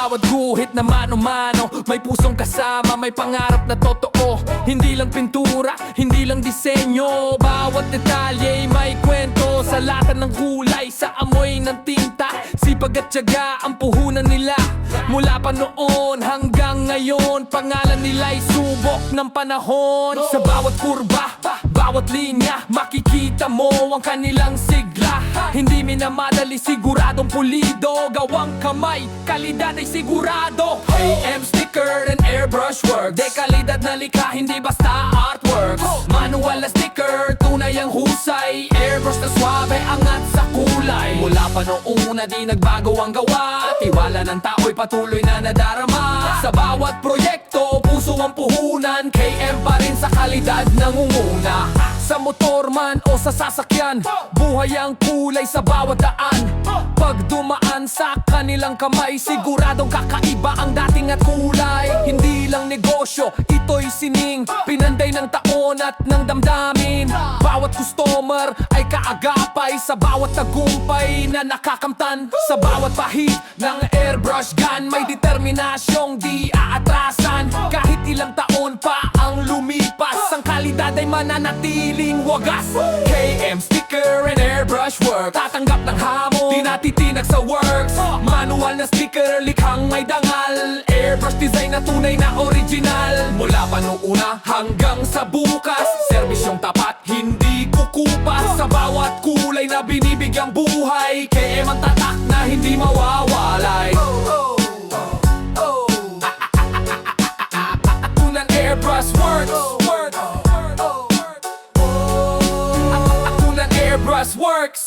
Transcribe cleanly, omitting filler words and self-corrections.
bawat guhit na mano-mano, may pusong kasama, may pangarap na totoo. Hindi lang pintura, hindi lang disenyo, bawat detalye may kwento. Sa lata ng kulay, sa amoy ng tinta, sipag at tiyaga ang puhunan nila. Mula pa noon hanggang ngayon, pangalan nila'y subok ng panahon. Sa bawat kurba, bawat linya, makikita mo ang kanilang sigla. Hindi minamadali, siguradong pulido, gawang kamay, kalidad ay sigurado. AM sticker and airbrush work, de kalidad na likha, hindi basta artworks. Manual na sticker, tunay ang husay, airbrush na swabe, angat sa kulay. Mula pa noon na di nagbago ang gawa, tiwala ng tao'y patuloy na nadarama. Sa bawat proyekto, puso ang puhunan, KM pa rin sa kalidad nangunguna. Sa motor man o sa sasakyan, buhay ang kulay sa bawat daan. Pag dumaan sa kanilang kamay, siguradong kakaiba ang dating at kulay. Hindi lang negosyo, ito'y sining, pinanday ng taon at ng damdamin. Bawat customer ay kaagapay, sa bawat tagumpay na nakakamtan. Sa bawat pahid ng airbrush gun, may determinasyong di aatrasan. Kahit ilang taon pa ang lumipas, ang kalidad ay mananatiling wagas. KM sticker and airbrush work, tatanggap ng hamon, di natitinag sa works. Manual na sticker, likhang may dangal, airbrush design na tunay na original. Mula pa noong una hanggang sa bukas, serbisyong tapat, hindi kukupas. Sa bawat kulay na binibigyang buhay, KM ang tatak na hindi mawawalay. Tunan airbrush works, Tunan airbrush works.